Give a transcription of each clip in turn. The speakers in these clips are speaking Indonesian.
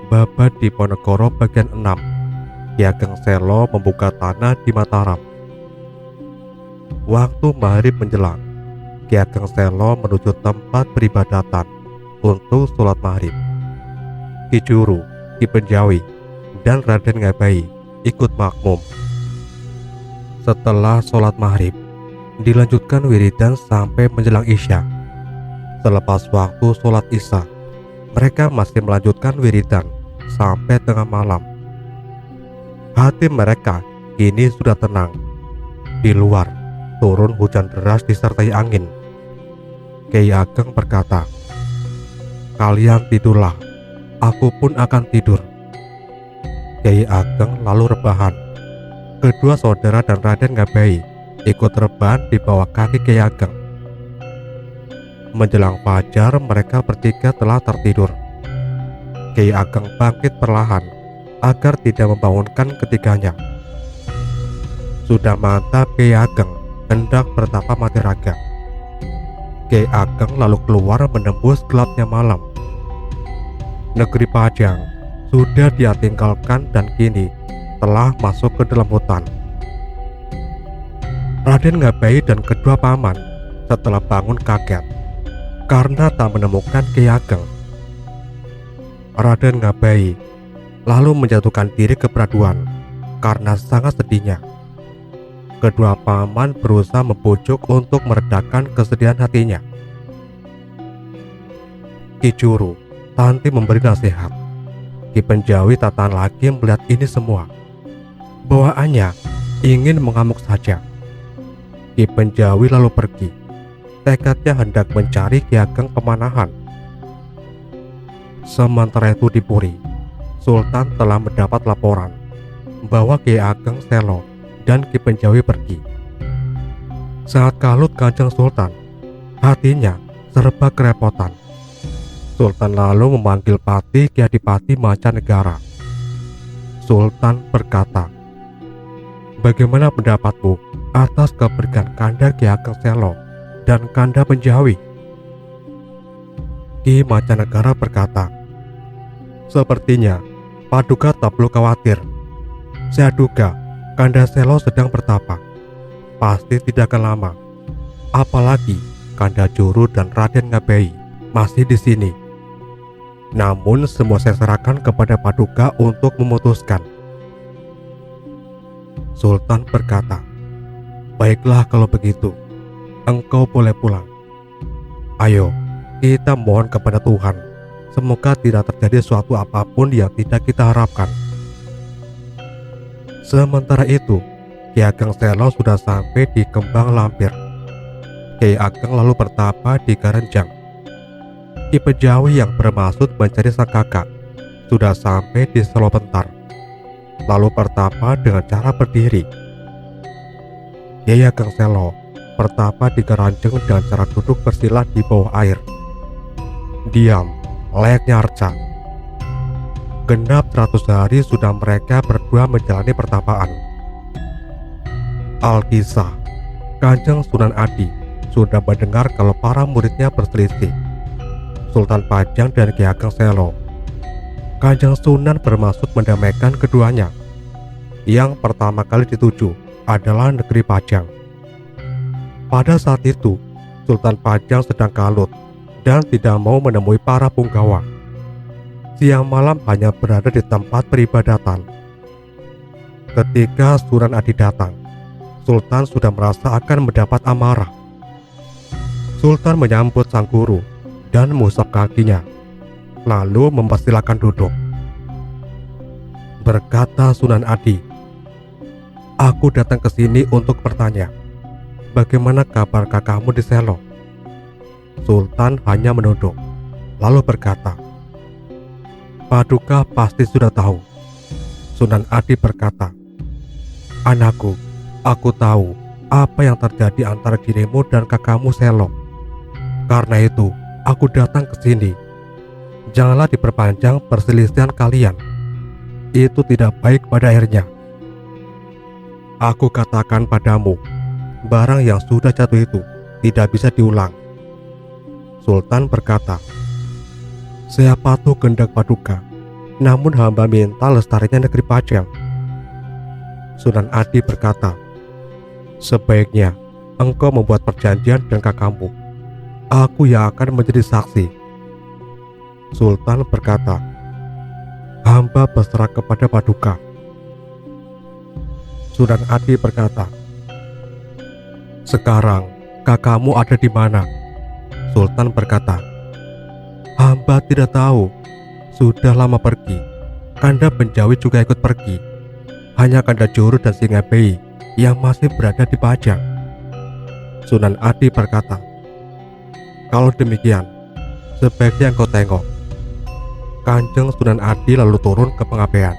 Babat Diponegoro bagian 6. Ki Ageng Selo membuka tanah di Mataram. Waktu maghrib menjelang, Ki Ageng Selo menuju tempat peribadatan untuk sholat maghrib. Ki Juru, Ki Penjawi, dan Raden Ngabai ikut makmum. Setelah sholat maghrib, dilanjutkan wiridan sampai menjelang Isya. Selepas waktu sholat Isya, mereka masih melanjutkan wiridan sampai tengah malam. Hati mereka kini sudah tenang. Di luar turun hujan deras disertai angin. Kiai Ageng berkata, "Kalian tidurlah, aku pun akan tidur." Kiai Ageng lalu rebahan. Kedua saudara dan Raden Ngabai ikut rebahan di bawah kaki Kiai Ageng. Menjelang fajar mereka bertiga telah tertidur. Kiai Ageng bangkit perlahan agar tidak membangunkan ketiganya. Sudah mantap Kiai Ageng hendak bertapa mati raga. Kiai Ageng lalu keluar menembus gelapnya malam. Negeri Pajang sudah dia tinggalkan dan kini telah masuk ke dalam hutan. Raden Ngabai dan kedua paman setelah bangun kaget karena tak menemukan Kiai Ageng. Raden Ngabai lalu menjatuhkan diri ke peraduan karena sangat sedihnya. Kedua paman berusaha membujuk untuk meredakan kesedihan hatinya. Ki Juru Tanti memberi nasihat. Ki Penjawi tak tahan lagi melihat ini semua. Bawaannya ingin mengamuk saja. Ki Penjawi lalu pergi. Tekadnya hendak mencari Ki Ageng Pemanahan. Sementara itu di Puri, Sultan telah mendapat laporan bahwa Ki Ageng Selo dan Ki Penjawi pergi. Saat kalut Kanjeng Sultan, hatinya serba kerepotan. Sultan lalu memanggil Pati Ki Adipati Mancanegara. Sultan berkata, "Bagaimana pendapatmu atas kepergian Kanda Ki Ageng Selo dan Kanda Penjawi?" Ki Mancanegara berkata, "Sepertinya Paduka tak perlu khawatir. Saya duga Kanda Selo sedang bertapa. Pasti tidak akan lama. Apalagi Kanda Juru dan Raden Ngabai masih di sini. Namun semua saya serahkan kepada Paduka untuk memutuskan." Sultan berkata, "Baiklah kalau begitu, engkau boleh pulang. Ayo, kita mohon kepada Tuhan, semoga tidak terjadi suatu apapun yang tidak kita harapkan." Sementara itu, Ki Ageng Selo sudah sampai di Kembang Lampir. Kiai Ageng lalu bertapa di Garenjang. Ki Penjawi yang bermaksud mencari sang kakak sudah sampai di Selo Bentar, lalu bertapa dengan cara berdiri. Kiai Ageng Selo bertapa di Garanjeng dengan cara duduk bersila di bawah air. Diam, layaknya arca. Genap 100 hari sudah mereka berdua menjalani pertapaan. Alkisah, Kanjeng Sunan Adi sudah mendengar kalau para muridnya berselisih. Sultan Pajang dan Ki Ageng Selo. Kanjeng Sunan bermaksud mendamaikan keduanya. Yang pertama kali dituju adalah negeri Pajang. Pada saat itu, Sultan Pajang sedang kalut dan tidak mau menemui para punggawa. Siang malam hanya berada di tempat peribadatan. Ketika Sunan Adi datang, Sultan sudah merasa akan mendapat amarah. Sultan menyambut sang guru dan mengusap kakinya, lalu mempersilahkan duduk. Berkata Sunan Adi, "Aku datang ke sini untuk bertanya, bagaimana kabar kakakmu di Selo?" Sultan hanya menunduk, lalu berkata, "Paduka pasti sudah tahu." Sunan Adi berkata, "Anakku, aku tahu apa yang terjadi antara dirimu dan kakakmu Selo. Karena itu, aku datang ke sini. Janganlah diperpanjang perselisihan kalian. Itu tidak baik pada akhirnya. Aku katakan padamu, barang yang sudah jatuh itu tidak bisa diulang." Sultan berkata, "Saya patuh kehendak Paduka. namun hamba minta lestarinya negeri Pajang. Sunan Adi berkata, sebaiknya engkau membuat perjanjian dengan kakakmu. Aku yang akan menjadi saksi. Sultan berkata, hamba berserah kepada Paduka. Sunan Adi berkata, sekarang kakakmu ada di mana? Sultan berkata, hamba tidak tahu. Sudah lama pergi. Kanda Benjawi juga ikut pergi. Hanya Kanda Juru dan Singabei yang masih berada di Pajang. Sunan Adi berkata, kalau demikian, sebaiknya engkau tengok. Kanjeng Sunan Adi lalu turun ke Pengabean.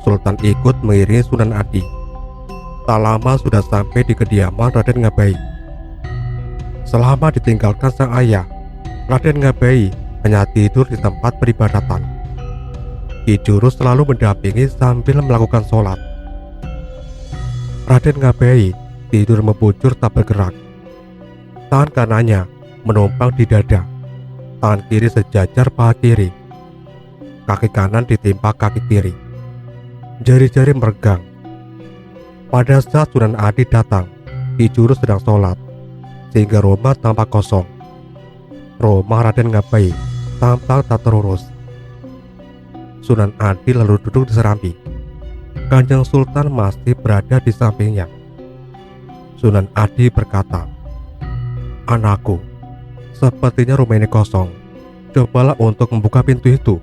Sultan ikut mengiringi Sunan Adi. Tak lama sudah sampai di kediaman Raden Ngabai. Selama ditinggalkan sang ayah, Raden Ngabai hanya tidur di tempat peribadatan. Ki Juru selalu mendampingi sambil melakukan sholat. Raden Ngabai tidur membujur tak bergerak. Tangan kanannya menumpang di dada, tangan kiri sejajar paha kiri, kaki kanan ditimpa kaki kiri, jari-jari meregang. Pada saat Sunan Adi datang, Ki Juru sedang sholat, sehingga rumah tampak kosong. Rumah Raden Ngabai tampak tak terurus. Sunan Adi lalu duduk di serambi. Kanjeng Sultan masih berada di sampingnya. Sunan Adi berkata, anakku, sepertinya rumah ini kosong. Cobalah untuk membuka pintu itu.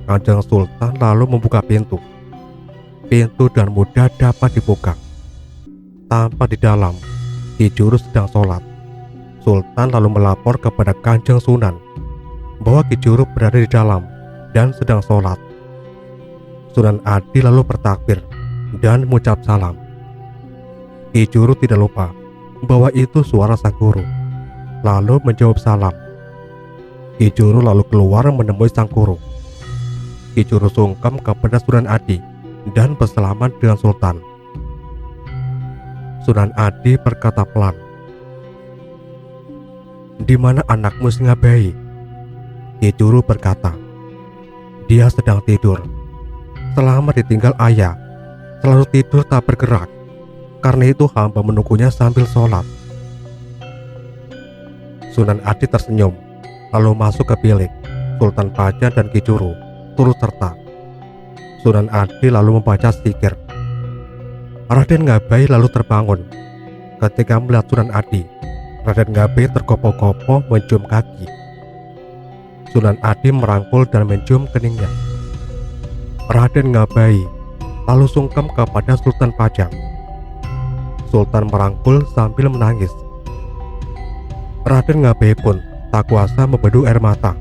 Kanjeng Sultan lalu membuka pintu. Pintu dan mudah dapat dibuka. Tampak di dalam, Ki Juru sedang sholat. Sultan lalu melapor kepada Kanjeng Sunan bahwa Ki Juru berada di dalam dan sedang sholat. Sunan Adi lalu bertakbir dan mengucap salam. Ki Juru tidak lupa bahwa itu suara sang guru, lalu menjawab salam. Ki Juru lalu keluar menemui sang guru. Ki Juru sungkem kepada Sunan Adi dan bersalaman dengan Sultan. Sunan Adi berkata pelan, di mana anakmu Singabei? Ki Juru berkata, dia sedang tidur. Selama ditinggal ayah, selalu tidur tak bergerak. Karena itu hamba menunggunya sambil sholat. Sunan Adi tersenyum, lalu masuk ke bilik. Sultan Pajang dan Ki Juru turut serta. Sunan Adi lalu membaca zikir. Raden Ngabai lalu terbangun. Ketika melihat Sunan Adi, Raden Ngabai tergopoh-gopoh mencium kaki. Sunan Adi merangkul dan mencium keningnya. Raden Ngabai lalu sungkem kepada Sultan Pajang. Sultan merangkul sambil menangis. Raden Ngabai pun tak kuasa membedu air mata.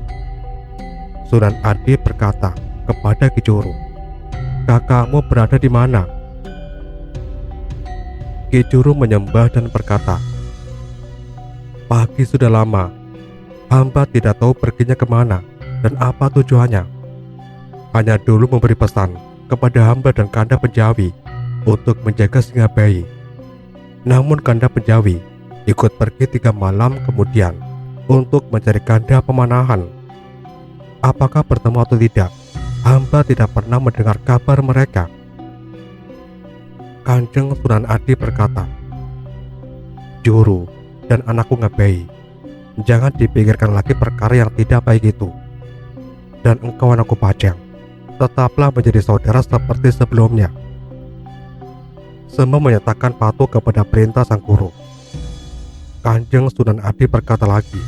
Sunan Adi berkata kepada Ki Juru, kakakmu berada di mana? Ki Juru menyembah dan berkata, pagi sudah lama. Hamba tidak tahu perginya kemana dan apa tujuannya. Hanya dulu memberi pesan kepada hamba dan Kanda Benjawi untuk menjaga Singabei. Namun Kanda Benjawi ikut pergi 3 malam kemudian untuk mencari Kanda Pemanahan. Apakah bertemu atau tidak, hamba tidak pernah mendengar kabar mereka. Kanjeng Sunan Adi berkata, Juru dan anakku Ngabai, jangan dipikirkan lagi perkara yang tidak baik itu. Dan engkau anakku Pajang, tetaplah menjadi saudara seperti sebelumnya. Semua menyatakan patuh kepada perintah sang guru. Kanjeng Sunan Adi berkata lagi,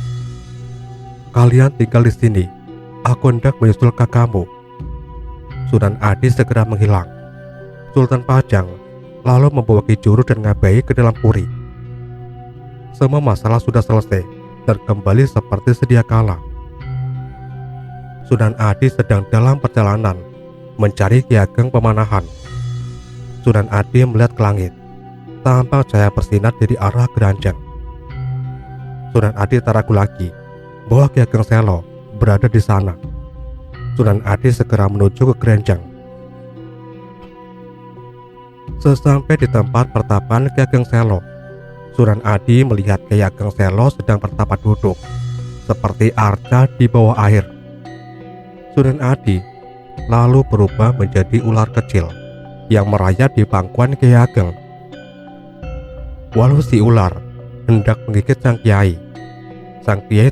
kalian tinggal di sini, aku hendak menyusul kakakmu. Sunan Adi segera menghilang. Sultan Pajang lalu membawa Ki Juru dan Ngabai ke dalam puri. Semua masalah sudah selesai dan kembali seperti sedia kala. Sunan Adi sedang dalam perjalanan mencari Ki Ageng Pemanahan. Sunan Adi melihat ke langit. Tampak cahaya bersinar dari arah Geranjang. Sunan Adi tak ragu lagi bahwa Ki Ageng Selo berada di sana. Sunan Adi segera menuju ke Geranjang. Sesampai di tempat pertapaan Ki Ageng Selo, Sunan Adi melihat Ki Ageng Selo sedang bertapa duduk seperti arca di bawah air. Sunan Adi lalu berubah menjadi ular kecil yang merayap di pangkuan Kiai Ageng. Walau si ular hendak menggigit sang kiai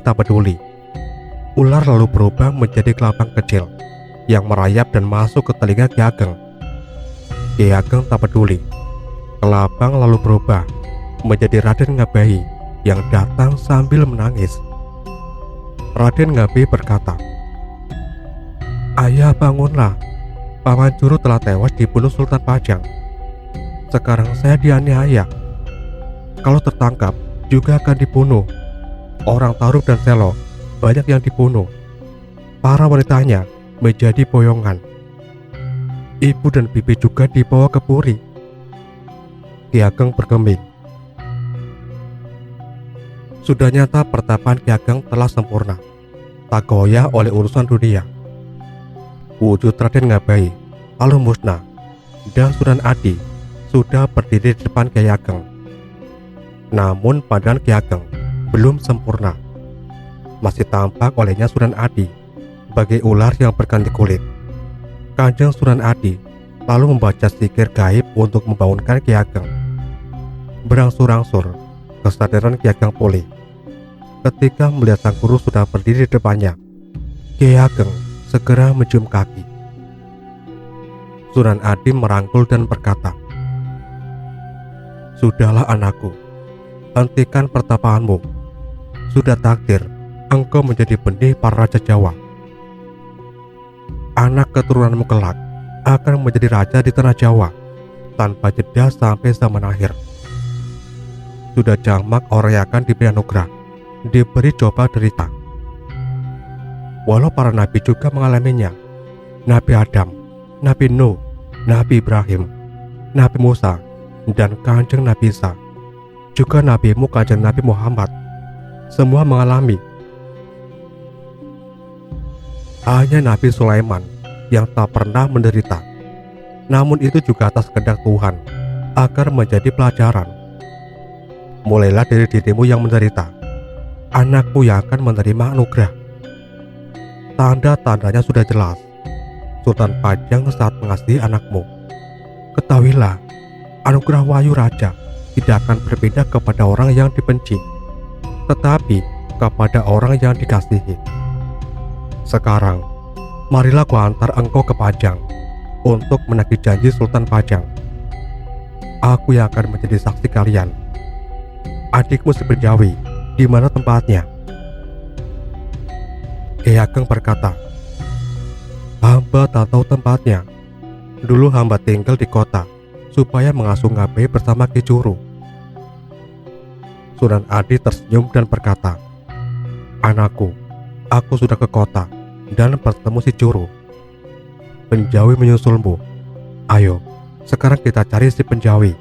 tak peduli. Ular lalu berubah menjadi kelabang kecil yang merayap dan masuk ke telinga Kiai Ageng. Kiai Ageng tak peduli. Kelabang lalu berubah menjadi Raden Ngabehi yang datang sambil menangis. Raden Ngabehi berkata, "Ayah, bangunlah. Paman Juru telah tewas dibunuh Sultan Pajang. Sekarang saya dianiaya. Kalau tertangkap juga akan dibunuh. Orang Tarub dan Selo banyak yang dibunuh. Para wanitanya menjadi boyongan. Ibu dan bibi juga dibawa ke Puri." Ki Ageng bergeming. Sudah nyata pertapaan Ki Ageng telah sempurna, tak goyah oleh urusan dunia. Wujud Raden Ngabehi lalu musnah, dan Sunan Adi sudah berdiri di depan Ki Ageng. Namun badan Ki Ageng belum sempurna. Masih tampak olehnya Sunan Adi sebagai ular yang berganti kulit. Kanjeng Sunan Adi lalu membaca zikir gaib untuk membangunkan Ki Ageng. Berangsur-angsur kesadaran Ki Ageng pulih. Ketika melihat sang guru sudah berdiri di depannya, Ki Ageng segera mencium kaki. Sunan Adi merangkul dan berkata, "Sudahlah anakku, hentikan pertapaanmu. Sudah takdir engkau menjadi benih para raja Jawa. Anak keturunanmu kelak akan menjadi raja di tanah Jawa tanpa jeda sampai zaman akhir. Sudah jamak orang yang akan diberi anugerah, diberi coba derita. Walau para nabi juga mengalaminya. Nabi Adam, Nabi Nuh, Nabi Ibrahim, Nabi Musa, dan Kanjeng Nabi Isa, juga nabimu Kanjeng Nabi Muhammad, semua mengalami. Hanya Nabi Sulaiman yang tak pernah menderita. Namun itu juga atas kehendak Tuhan agar menjadi pelajaran. Mulailah dari dirimu yang menderita, anakmu yang akan menerima anugerah. Tanda-tandanya sudah jelas. Sultan Pajang saat mengasihi anakmu. Ketahuilah, anugerah Wahyu Raja tidak akan berbeda kepada orang yang dibenci, tetapi kepada orang yang dikasihi. Sekarang, marilah ku antar engkau ke Pajang untuk menagih janji Sultan Pajang. Aku yang akan menjadi saksi kalian. Adikmu si Penjawi, di mana tempatnya?" Ki Ageng berkata, "Hamba tak tahu tempatnya. Dulu hamba tinggal di kota supaya mengasuh Ngabehi bersama Ki Juru." Sunan Adi tersenyum dan berkata, "Anakku, aku sudah ke kota dan bertemu si Juru. Penjawi menyusulmu. Ayo, sekarang kita cari si Penjawi."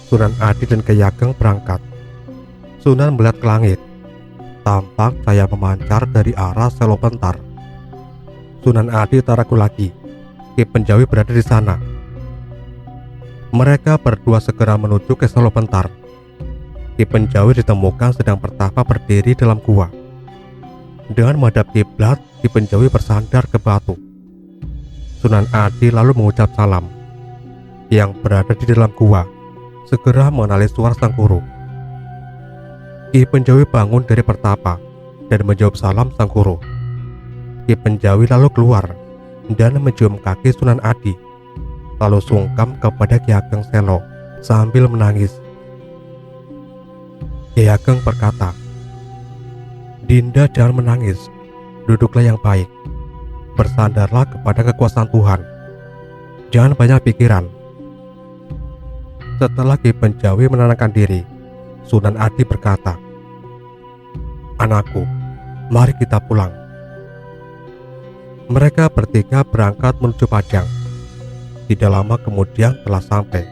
Sunan Adi dan Ki Ageng berangkat. Sunan melihat ke langit. Tampak cahaya memancar dari arah Selo Pentar. Sunan Adi tak ragu lagi. Ki Penjawi berada di sana. Mereka berdua segera menuju ke Selo Pentar. Ki Penjawi ditemukan sedang bertapa berdiri dalam gua. Dengan menghadap kiblat, Ki Penjawi bersandar ke batu. Sunan Adi lalu mengucap salam. Yang berada di dalam gua segera mengenali suara sang guru. Ki Penjawi bangun dari pertapa dan menjawab salam sang guru. Ki Penjawi lalu keluar dan mencium kaki Sunan Adi, lalu sungkam kepada Ki Ageng Selo sambil menangis. Ki Ageng berkata, "Dinda, jangan menangis. Duduklah yang baik. Bersandarlah kepada kekuasaan Tuhan. Jangan banyak pikiran." Setelah Ki Penjawi menenangkan diri, Sunan Adi berkata, "Anakku, mari kita pulang." Mereka bertiga berangkat menuju Pajang. Tidak lama kemudian telah sampai.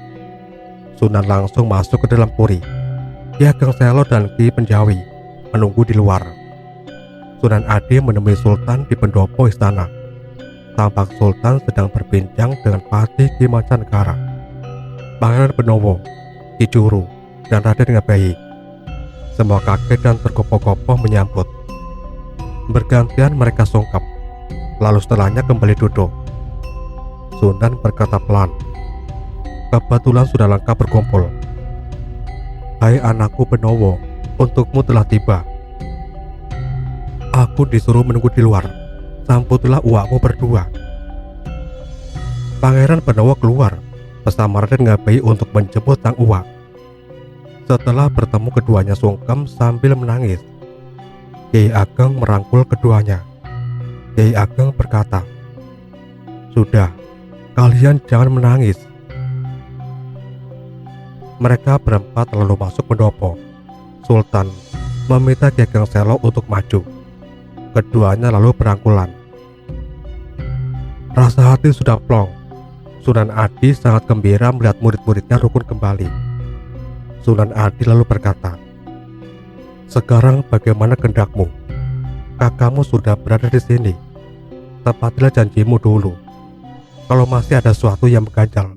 Sunan langsung masuk ke dalam puri. Ki Ageng Selo dan Ki Penjawi menunggu di luar. Sunan Adi menemui Sultan di pendopo istana. Tampak Sultan sedang berbincang dengan Patih Ki Mancanegara, Pangeran Benowo, Ki Juru, dan Raden Ngabehi. Semua kaget dan tergopoh-gopoh menyambut. Bergantian mereka sungkap lalu setelahnya kembali duduk. Sunan berkata pelan, "Kebetulan sudah lengkap berkumpul. Hai anakku Benowo, untukmu telah tiba. Aku disuruh menunggu di luar. Sambutlah uakmu berdua." Pangeran Benowo keluar bersama Raden Ngabeyi untuk menjemput sang uak. Setelah bertemu keduanya sungkem sambil menangis. Kyai Ageng merangkul keduanya. Kyai Ageng berkata, "Sudah, kalian jangan menangis." Mereka berempat lalu masuk pendopo. Sultan meminta Ki Ageng Selo untuk maju. Keduanya lalu berangkulan. Rasa hati sudah plong. Sunan Adi sangat gembira melihat murid-muridnya rukun kembali. Sunan Adi lalu berkata, "Sekarang bagaimana kehendakmu? Kakakmu sudah berada di sini. Tepatilah janjimu dulu. Kalau masih ada sesuatu yang mengganjal,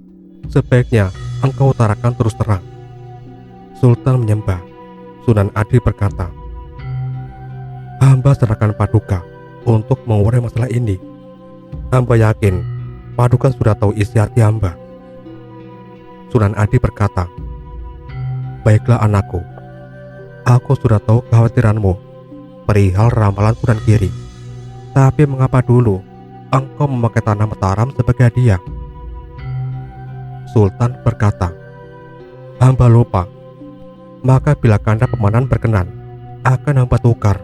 sebaiknya engkau utarakan terus terang." Sultan menyembah. Sunan Adi berkata, "Hamba serahkan Paduka untuk mengurai masalah ini. Hamba yakin Paduka sudah tahu isi hati hamba." Sunan Adi berkata, "Baiklah anakku, aku sudah tahu kekhawatiranmu perihal ramalan Sunan Giri. Tapi mengapa dulu engkau memakai tanah Mataram sebagai hadiah?" Sultan berkata, "Hamba lupa. Maka bila Kanda Pemanan berkenan, akan hamba tukar."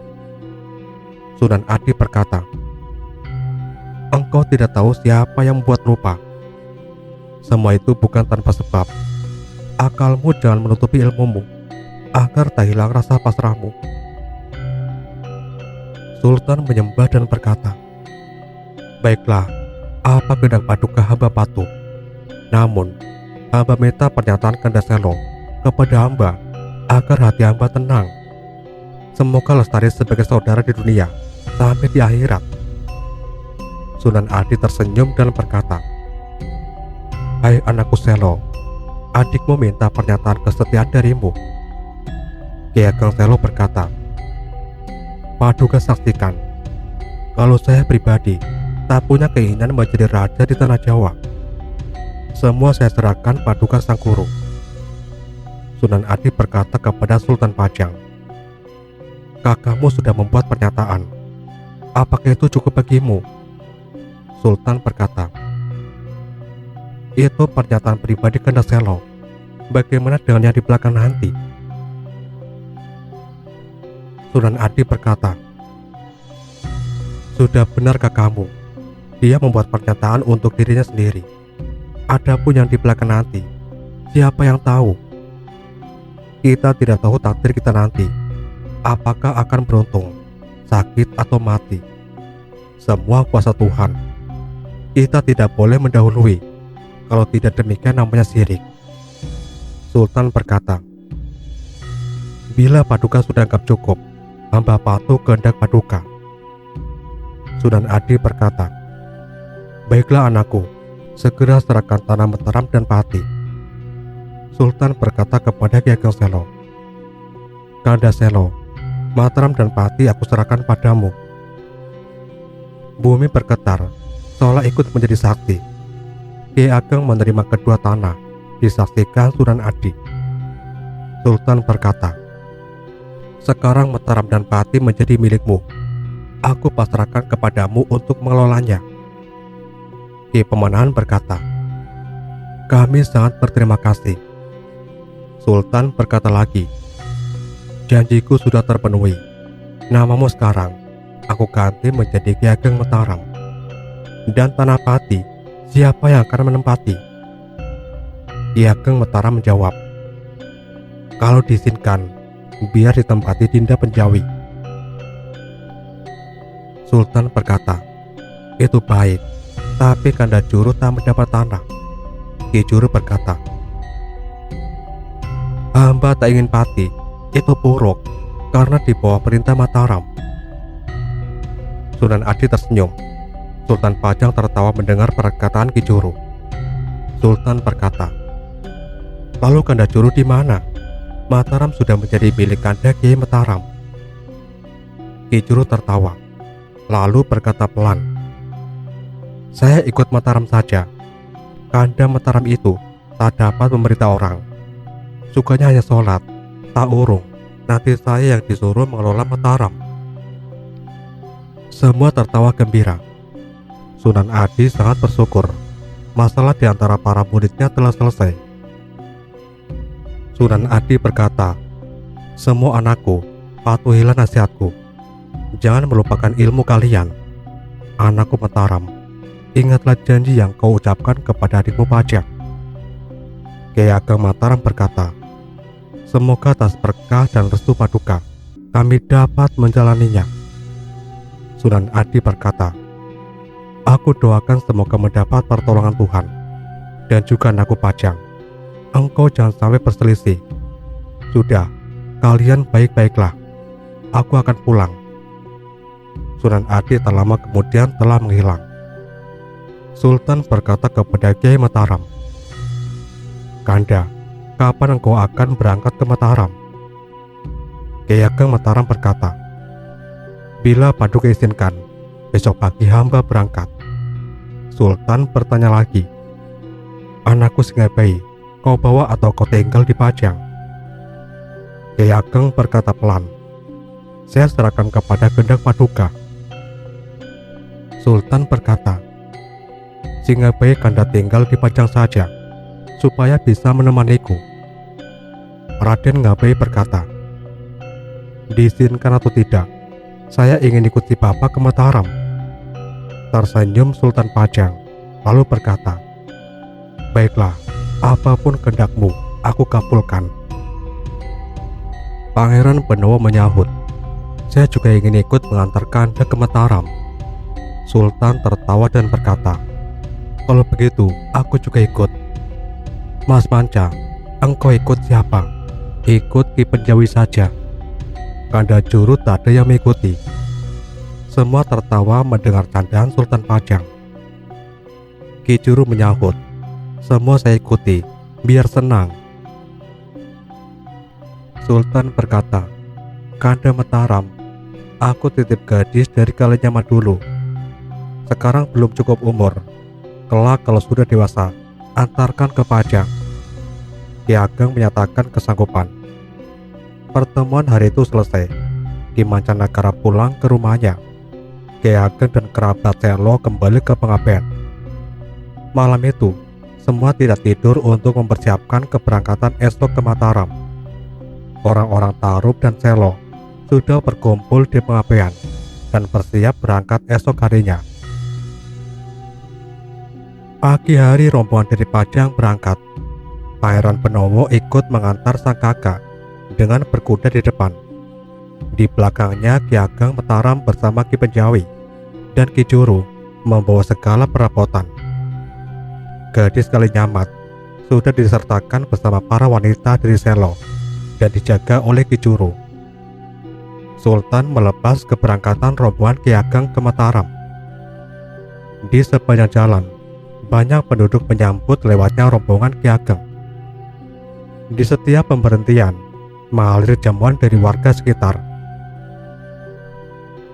Sunan Adi berkata, "Engkau tidak tahu siapa yang membuat rupa. Semua itu bukan tanpa sebab. Akalmu jangan menutupi ilmumu, agar tak hilang rasa pasrahmu." Sultan menyembah dan berkata, "Baiklah, apa kehendak Paduka hamba patuh. Namun, hamba minta pernyataan Kanda Selo kepada hamba, agar hati hamba tenang. Semoga lestari sebagai saudara di dunia sampai di akhirat." Sunan Adi tersenyum dan berkata, "Hai anakku Selo, adikmu minta pernyataan kesetiaan darimu." Ki Ageng Selo berkata, "Paduka saksikan, kalau saya pribadi tak punya keinginan menjadi raja di tanah Jawa. Semua saya serahkan Paduka Sang Guru." Sunan Adi berkata kepada Sultan Pajang, "Kakakmu sudah membuat pernyataan. Apakah itu cukup bagimu?" Sultan berkata, "Itu pernyataan pribadi Kanda Selo. Bagaimana dengan yang di belakang nanti?" Sunan Adi berkata, "Sudah benar kakakmu. Dia membuat pernyataan untuk dirinya sendiri. Adapun yang di belakang nanti, siapa yang tahu? Kita tidak tahu takdir kita nanti. Apakah akan beruntung, sakit atau mati. Semua kuasa Tuhan. Kita tidak boleh mendahului. Kalau tidak demikian namanya syirik." Sultan berkata, "Bila Paduka sudah anggap cukup, hamba patuh kehendak Paduka." Sunan Adi berkata, "Baiklah anakku, segera serahkan tanah Mataram dan Pati." Sultan berkata kepada Ki Ageng Selo, "Kanda Selo, Mataram dan Pati aku serahkan padamu." Bumi bergetar seolah ikut menjadi saksi. Ki Ageng menerima kedua tanah, disaksikan Sunan Adi. Sultan berkata, "Sekarang Mataram dan Pati menjadi milikmu. Aku pasrahkan kepadamu untuk mengelolanya." Ki Pemanahan berkata, "Kami sangat berterima kasih." Sultan berkata lagi, "Janjiku sudah terpenuhi. Namamu sekarang aku ganti menjadi Ki Ageng Mataram. Dan tanah Pati, siapa yang akan menempati?" Ki Ageng Mataram menjawab, "Kalau diizinkan, biar ditempati Dinda Penjawi." Sultan berkata, "Itu baik, tapi Kanda Juru tak mendapat tanah." Ki Juru berkata, "Hamba tak ingin Pati, itu buruk, karena di bawah perintah Mataram." Sunan Adi tersenyum. Sultan Pajang tertawa mendengar perkataan Ki Juru. Sultan berkata, "Lalu Kanda Juru di mana? Mataram sudah menjadi milik Kanda Kiai Mataram." Ki Juru tertawa, lalu berkata pelan, Saya ikut Mataram saja. Kanda Mataram itu tak dapat memberitahu orang. Sukanya hanya sholat, tak urung. Nanti saya yang disuruh mengelola Mataram. Semua tertawa gembira. Sunan Adi sangat bersyukur masalah di antara para muridnya telah selesai. Sunan Adi berkata, "Semua anakku, patuhilah nasihatku. Jangan melupakan ilmu kalian. Anakku Mataram, ingatlah janji yang kau ucapkan kepada adikmu Pajang." Kyai Ageng Mataram berkata, "Semoga atas berkah dan restu Paduka kami dapat menjalaninya." Sunan Adi berkata, "Aku doakan semoga mendapat pertolongan Tuhan dan juga anakku Pajang. Engkau jangan sampai berselisih. Sudah, kalian baik-baiklah. Aku akan pulang." Sunan Adi tak lama kemudian telah menghilang. Sultan berkata kepada Kyai Mataram, "Kanda, kapan engkau akan berangkat ke Mataram?" Kyai Ageng Mataram berkata, "Bila Paduka izinkan, besok pagi hamba berangkat." Sultan bertanya lagi, "Anakku Singabai, kau bawa atau kau tinggal di Pajang?" Kyai Ageng berkata pelan, "Saya serahkan kepada kehendak Paduka." Sultan berkata, "Singabai Kanda tinggal di Pajang saja, supaya bisa menemaniku." Raden Ngabai berkata, "Diizinkan atau tidak, saya ingin ikut si Bapak ke Mataram." Tersenyum Sultan Pajang, lalu berkata, "Baiklah, apapun kehendakmu, aku kabulkan." Pangeran Benowo menyahut, "Saya juga ingin ikut mengantar Kanda ke Mataram." Sultan tertawa dan berkata, "Kalau begitu, aku juga ikut." "Mas Manca, engkau ikut siapa?" "Ikut Ki Penjawi saja." Kanda Juru tak ada yang mengikuti. Semua tertawa mendengar candaan Sultan Pajang. Ki Juru menyahut, "Semua saya ikuti, biar senang." Sultan berkata, "Kanda Mataram, aku titip gadis dari Kalenyamat dulu. Sekarang belum cukup umur. Kelak kalau sudah dewasa, antarkan ke Pajang." Ki Ageng menyatakan kesanggupan. Pertemuan hari itu selesai. Ki Mancanagara pulang ke rumahnya. Ki Ageng dan kerabat Selo kembali ke pengabdian. Malam itu, semua tidak tidur untuk mempersiapkan keberangkatan esok ke Mataram. Orang-orang Tarup dan Selo sudah berkumpul di pengabdian dan bersiap berangkat esok harinya. Pagi hari rombongan dari Pajang berangkat. Pangeran Benowo ikut mengantar sang kakak dengan berkuda di depan. Di belakangnya Ki Ageng Mataram bersama Ki Penjawi dan Ki Juru membawa segala perabotan. Gadis Kalenyamat sudah disertakan bersama para wanita dari Selo dan dijaga oleh Ki Juru. Sultan melepas keberangkatan rombongan Ki Ageng ke Mataram. Di sepanjang jalan, banyak penduduk menyambut lewatnya rombongan Ki Ageng. Di setiap pemberhentian, mengalir jamuan dari warga sekitar.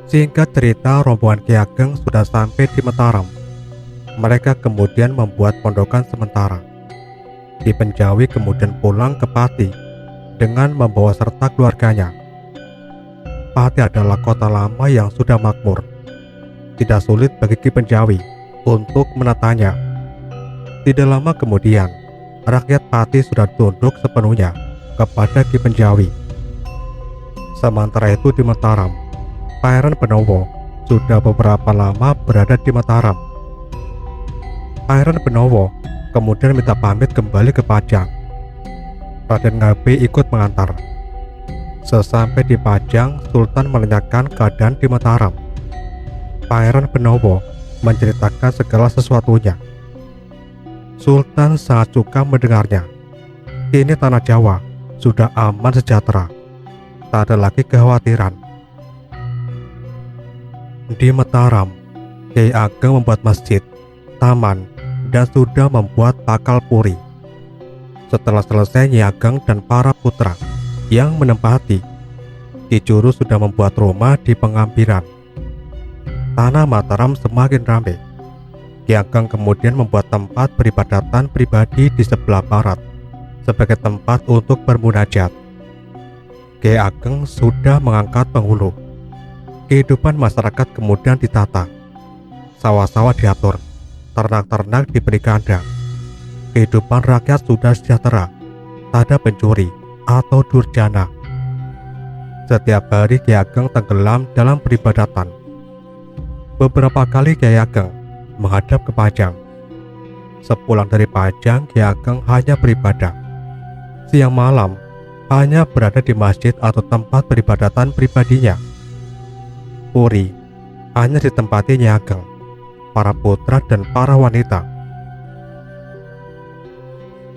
Singkat cerita, rombongan Ki Ageng sudah sampai di Mataram. Mereka kemudian membuat pondokan sementara. Ki Penjawi kemudian pulang ke Pati dengan membawa serta keluarganya. Pati adalah kota lama yang sudah makmur. Tidak sulit bagi Ki Penjawi untuk menatanya. Tidak lama kemudian, rakyat Pati sudah tunduk sepenuhnya kepada Ki Penjawi. Sementara itu di Mataram, Pangeran Benowo sudah beberapa lama berada di Mataram. Pangeran Benowo kemudian minta pamit kembali ke Pajang. Raden Ngabai ikut mengantar. Sesampai di Pajang, Sultan menanyakan keadaan di Mataram. Pangeran Benowo menceritakan segala sesuatunya. Sultan sangat suka mendengarnya. Ini tanah Jawa sudah aman sejahtera, tak ada lagi kekhawatiran. Di Mataram, Kyai Ageng membuat masjid, taman, dan sudah membuat pakal puri. Setelah selesai, Nyai Ageng dan para putra yang menempati, Ki Juru sudah membuat rumah di pengambiran. Tanah Mataram semakin ramai. Ki Ki Ageng kemudian membuat tempat peribadatan pribadi di sebelah barat sebagai tempat untuk bermunajat. Ki Ageng sudah mengangkat penghulu. Kehidupan masyarakat kemudian ditata. Sawah-sawah diatur, ternak-ternak diberi kandang. Kehidupan rakyat sudah sejahtera, tak ada pencuri atau durjana. Setiap hari Ki Ageng tenggelam dalam peribadatan. Beberapa kali Ki Ageng menghadap ke Pajang. Sepulang dari Pajang, Ki Ageng hanya beribadah. Siang malam hanya berada di masjid atau tempat peribadatan pribadinya. Puri hanya ditempati Nyi Ageng, para putra dan para wanita.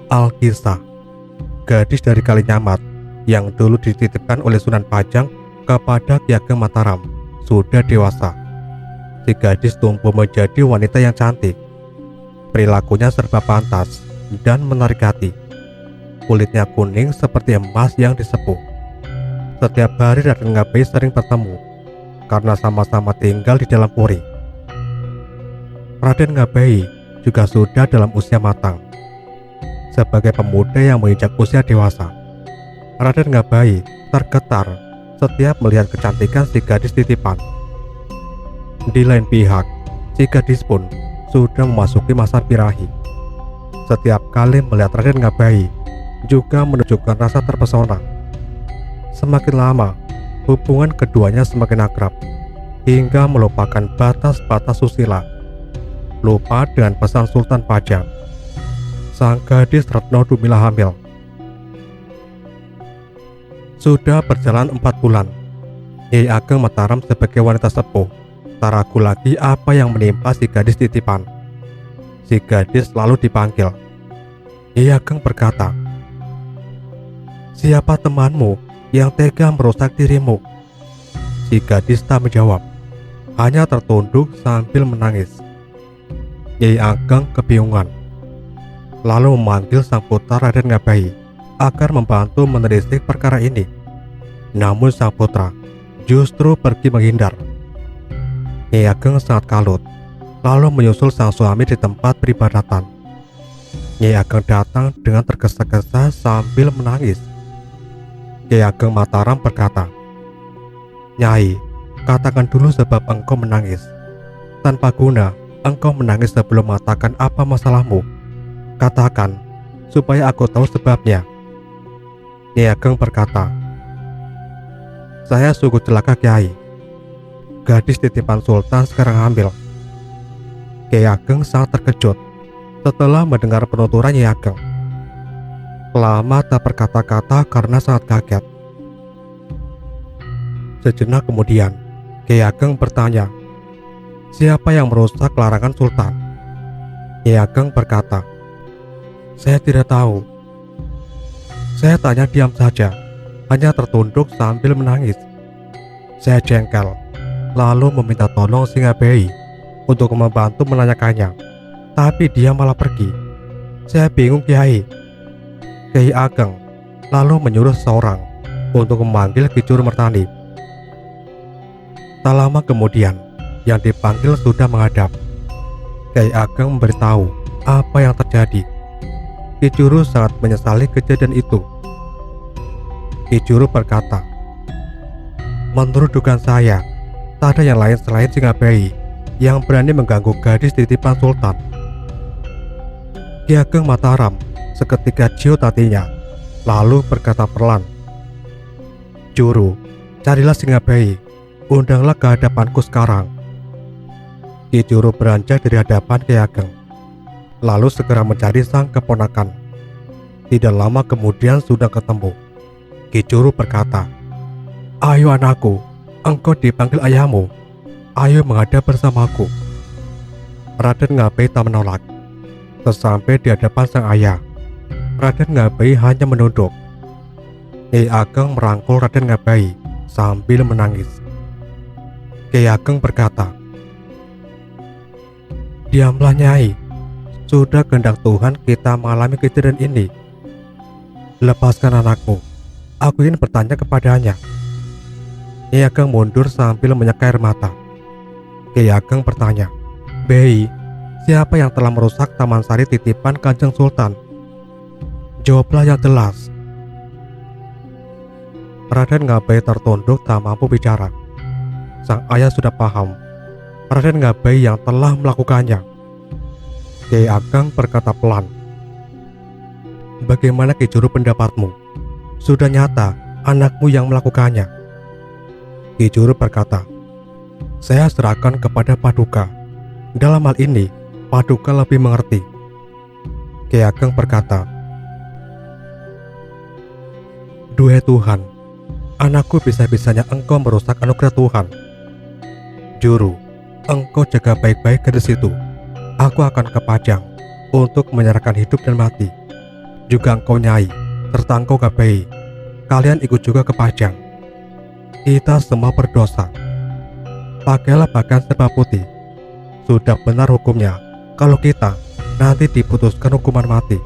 Alkisah, gadis dari Kalinyamat yang dulu dititipkan oleh Sunan Pajang kepada Ki Ageng Mataram, sudah dewasa. Si gadis tumbuh menjadi wanita yang cantik. Perilakunya serba pantas dan menarik hati. Kulitnya kuning seperti emas yang disepuh. Setiap hari Raden Ngabei sering bertemu karena sama-sama tinggal di dalam puri. Raden Ngabei juga sudah dalam usia matang. Sebagai pemuda yang menginjak usia dewasa, Raden Ngabei tergetar setiap melihat kecantikan si gadis titipan. Di lain pihak, si gadis pun sudah memasuki masa birahi. Setiap kali melihat Raden Ngabei juga menunjukkan rasa terpesona. Semakin lama, hubungan keduanya semakin akrab, hingga melupakan batas-batas susila. Lupa dengan pesan Sultan Pajang. Sang gadis Retno Dumila hamil. Sudah berjalan 4 bulan. Nyai Ageng Mataram sebagai wanita sepuh tak ragu lagi apa yang menimpa si gadis titipan. Si gadis lalu dipanggil. Nyai Ageng berkata, "Siapa temanmu yang tega merusak dirimu?" Si gadis tak menjawab, hanya tertunduk sambil menangis. Nyai Ageng kebingungan, lalu memanggil sang putra Raden Ngabei agar membantu menelisik perkara ini. Namun sang putra justru pergi menghindar. Nyai Ageng sangat kalut, lalu menyusul sang suami di tempat peribadatan. Nyai Ageng datang dengan tergesa-gesa sambil menangis. Ki Ageng Mataram berkata, "Nyai, katakan dulu sebab engkau menangis. Tanpa guna engkau menangis sebelum mengatakan apa masalahmu. Katakan, supaya aku tahu sebabnya." Nyai Ageng berkata, "Saya sungguh celaka, Kiai. Gadis titipan Sultan sekarang hamil." Ki Ageng sangat terkejut setelah mendengar penuturan Nyai Ageng. Lama tak berkata-kata karena sangat kaget. Sejenak kemudian, Ki Ageng bertanya, "Siapa yang merusak larangan Sultan?" Nyai Ageng berkata, "Saya tidak tahu." Saya tanya diam saja, hanya tertunduk sambil menangis. Saya jengkel, lalu meminta tolong si Ngabei untuk membantu menanyakannya, tapi dia malah pergi. Saya bingung, Kiai. Kiai Ageng lalu menyuruh seseorang untuk memanggil Ki Juru Mertani. Tak lama kemudian, yang dipanggil sudah menghadap. Kiai Ageng memberitahu apa yang terjadi. Ki Juru sangat menyesali kejadian itu. Ki Juru berkata, "Menurut dugaan saya, tak ada yang lain selain si Ngabei yang berani mengganggu gadis titipan Sultan." Ki Ageng Mataram seketika ciut hatinya, lalu berkata perlahan, "Juru, carilah si Ngabei, undanglah ke hadapanku sekarang." Ki Juru beranjak dari hadapan Ki Ageng, lalu segera mencari sang keponakan. Tidak lama kemudian sudah ketemu. Ki Juru berkata, "Ayo anakku, engkau dipanggil ayahmu. Ayo menghadap bersamaku." Raden Ngabei tak menolak. Sesampai di hadapan sang ayah, Raden Ngabei hanya menunduk. Nyai Ageng merangkul Raden Ngabei sambil menangis. Ki Ageng berkata, "Diamlah, Nyai. Sudah kehendak Tuhan kita mengalami kejadian ini. Lepaskan anakmu. Aku ingin bertanya kepadanya." Nyai Ageng mundur sambil menyeka air mata. Ki Ageng bertanya, "Bei, Siapa yang telah merusak Taman Sari titipan Kanjeng Sultan? Jawablah yang jelas. Raden Ngabai tertunduk tak mampu bicara. Sang ayah sudah paham Raden Ngabai yang telah melakukannya. Kiai Ageng berkata pelan, "Bagaimana Ki Juru pendapatmu? Sudah nyata anakmu yang melakukannya." Ki Juru berkata, "Saya serahkan kepada Paduka. Dalam hal ini, Paduka lebih mengerti." Kiai Ageng berkata, "Duhai Tuhan, anakku bisa-bisanya engkau merusak anugerah Tuhan. Juru, engkau jaga baik-baik gadis itu. Aku akan ke Pajang untuk menyerahkan hidup dan mati. Juga engkau Nyai, serta engkau Ngabai, kalian ikut juga ke Pajang. Kita semua berdosa. Pakailah pakaian serba putih. Sudah benar hukumnya kalau kita nanti diputuskan hukuman mati.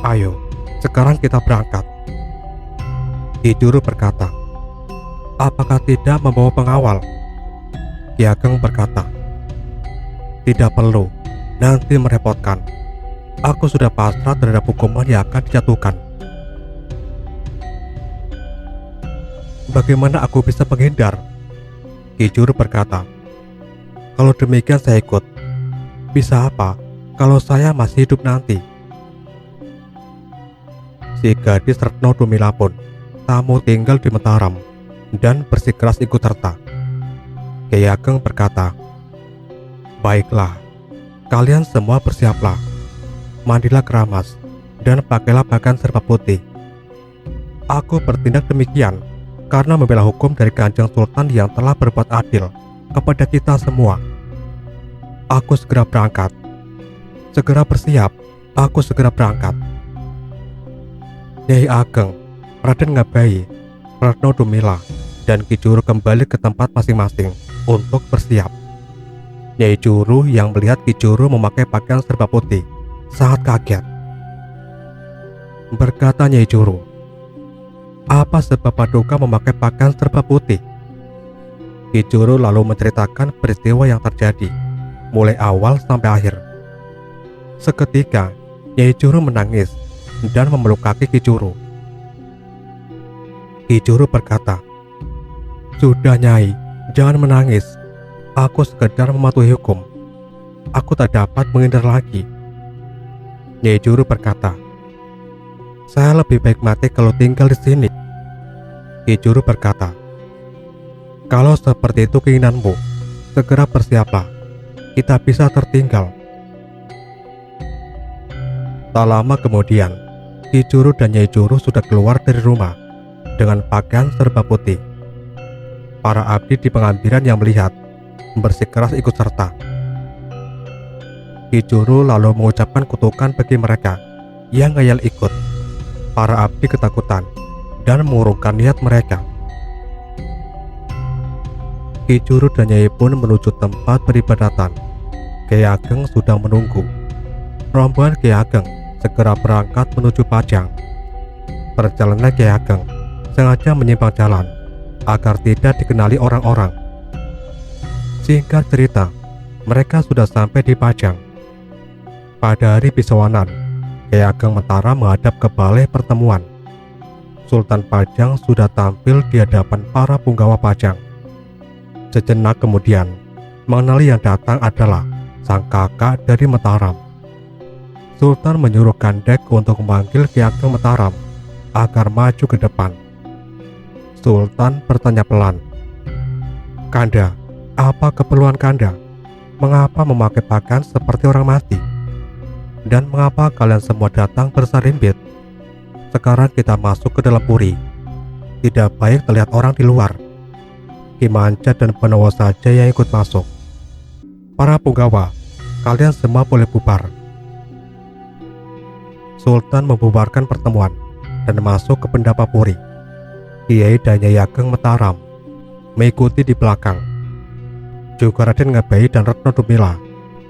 Ayo, sekarang kita berangkat." Ki Juru berkata, "Apakah tidak membawa pengawal?" Ki Ageng berkata, "Tidak perlu, nanti merepotkan. Aku sudah pasrah terhadap hukuman yang akan dijatuhkan." "Bagaimana aku bisa menghindar?" Ki Juru berkata, "Kalau demikian saya ikut. Bisa apa kalau saya masih hidup nanti?" Si gadis Retno Dumila pun tak mau tinggal di Mataram dan bersikeras ikut serta. Kiai Ageng berkata, "Baiklah, kalian semua bersiaplah. Mandilah keramas dan pakailah pakaian serba putih. Aku bertindak demikian karena membela hukum dari Kanjeng Sultan yang telah berbuat adil kepada kita semua. Aku segera berangkat. Segera bersiap, aku segera berangkat." Nyai Ageng, Raden Ngabai, Retno Dumila, dan Ki Juru kembali ke tempat masing-masing untuk bersiap. Nyai Juru yang melihat Ki Juru memakai pakaian serba putih sangat kaget. Berkata Nyai Juru, "Apa sebab Paduka memakai pakaian serba putih?" Ki Juru lalu menceritakan peristiwa yang terjadi, mulai awal sampai akhir. Seketika, Nyai Juru menangis dan memeluk kaki Ki Juru. Ki Juru berkata, "Sudah Nyai, jangan menangis. Aku sekedar mematuhi hukum. Aku tak dapat menghindar lagi." Nyai Juru berkata, "Saya lebih baik mati kalau tinggal di sini." Ki Juru berkata, "Kalau seperti itu keinginanmu, segera bersiaplah. Kita bisa tertinggal." Tak lama kemudian, Ki Juru dan Nyai Juru sudah keluar dari rumah dengan pakaian serba putih. Para abdi di pengambilan yang melihat bersikeras ikut serta. Ki Juru lalu mengucapkan kutukan bagi mereka yang ngayal ikut. Para abdi ketakutan dan mengurungkan niat mereka. Ki Juru dan Nyai pun menuju tempat peribadatan. Kiai Ageng sudah menunggu. Rombongan Kiai Ageng segera berangkat menuju Pajang. Perjalanan Kiai Ageng sengaja menyimpang jalan agar tidak dikenali orang-orang. Singkat cerita, mereka sudah sampai di Pajang. Pada hari bisawanan, Kiai Ageng Mataram menghadap ke balai pertemuan. Sultan Pajang sudah tampil di hadapan para punggawa Pajang. Sejenak kemudian, mengenali yang datang adalah sang kakak dari Mataram. Sultan menyuruh Gandek untuk memanggil Kiai Ageng Mataram agar maju ke depan. Sultan bertanya pelan, "Kanda, apa keperluan Kanda? Mengapa memakai pakaian seperti orang mati? Dan mengapa kalian semua datang bersarimbit? Sekarang kita masuk ke dalam puri. Tidak baik terlihat orang di luar. Ki Manca dan Penowo saja yang ikut masuk. Para punggawa, kalian semua boleh bubar." Sultan membubarkan pertemuan dan masuk ke pendapa puri. Kiai dan Nyai Ageng Mataram mengikuti di belakang. Juga Raden Ngabai dan Retno Dumila,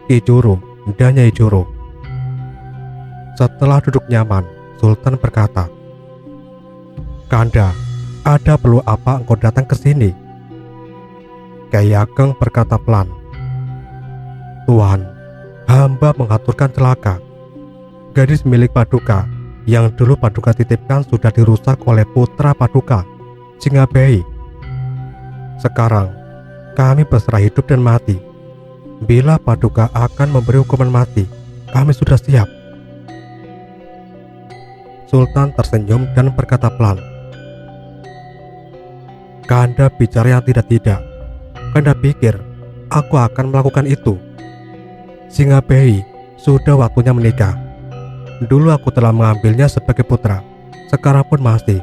Ki Juru dan Nyai Juru. Setelah duduk nyaman, Sultan berkata, "Kanda, ada perlu apa engkau datang ke sini?" Kiai Ageng berkata pelan, "Tuhan, hamba mengaturkan celaka. Gadis milik Paduka yang dulu Paduka titipkan sudah dirusak oleh putra Paduka, Singabei. Sekarang kami berserah hidup dan mati. Bila Paduka akan memberi hukuman mati, kami sudah siap. Sultan tersenyum dan berkata pelan, Kanda bicara yang tidak-tidak. Kanda pikir aku akan melakukan itu. Singabei sudah waktunya menikah. Dulu aku telah mengambilnya sebagai putra, sekarang pun masih.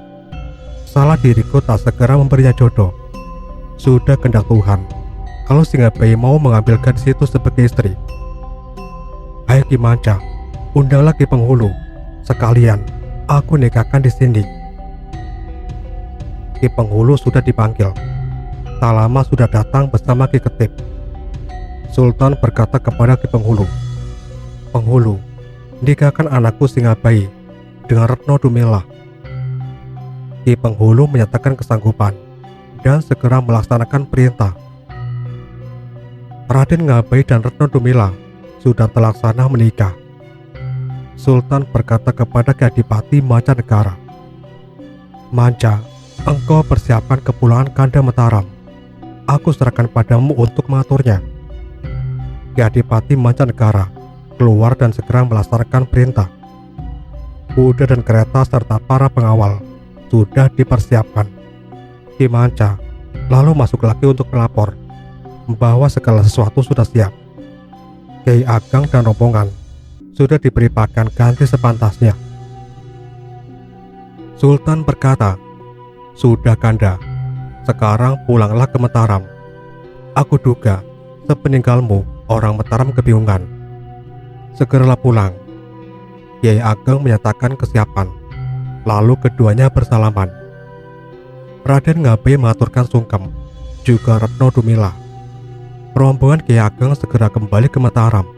Salah diriku tak segera memberinya jodoh. Sudah kehendak Tuhan kalau Singabei mau mengambil gadis itu sebagai istri. Ayo Ki Manca, undanglah Ki Penghulu. Sekalian aku nikahkan di sini. Ki Penghulu sudah dipanggil. Tak lama sudah datang bersama Ki Ketip. Sultan berkata kepada Ki Penghulu, Penghulu, nikahkan anakku Singabei dengan Retno Dumilah. Ki Penghulu menyatakan kesanggupan dan segera melaksanakan perintah. Raden Ngabei dan Retno Dumilah sudah terlaksana menikah. Sultan berkata kepada Ki Adipati Mancanegara, Manca, engkau persiapkan kepulangan Kanda Mataram. Aku serahkan padamu untuk mengaturnya. Ki Adipati Mancanegara keluar dan segera melaksanakan perintah. Kuda dan kereta serta para pengawal sudah dipersiapkan. Ki Manca lalu masuk lagi untuk melapor bahwa segala sesuatu sudah siap. Kiai Ageng dan rombongan sudah diberi pakaian ganti sepantasnya. Sultan berkata, Sudah Kanda, sekarang pulanglah ke Mataram. Aku duga sepeninggalmu orang Mataram kebingungan. Segeralah pulang. Kiai Ageng menyatakan kesiapan. Lalu keduanya bersalaman. Raden Ngabei mengaturkan sungkem, juga Retno Dumilah. Rombongan Kiai Ageng segera kembali ke Mataram.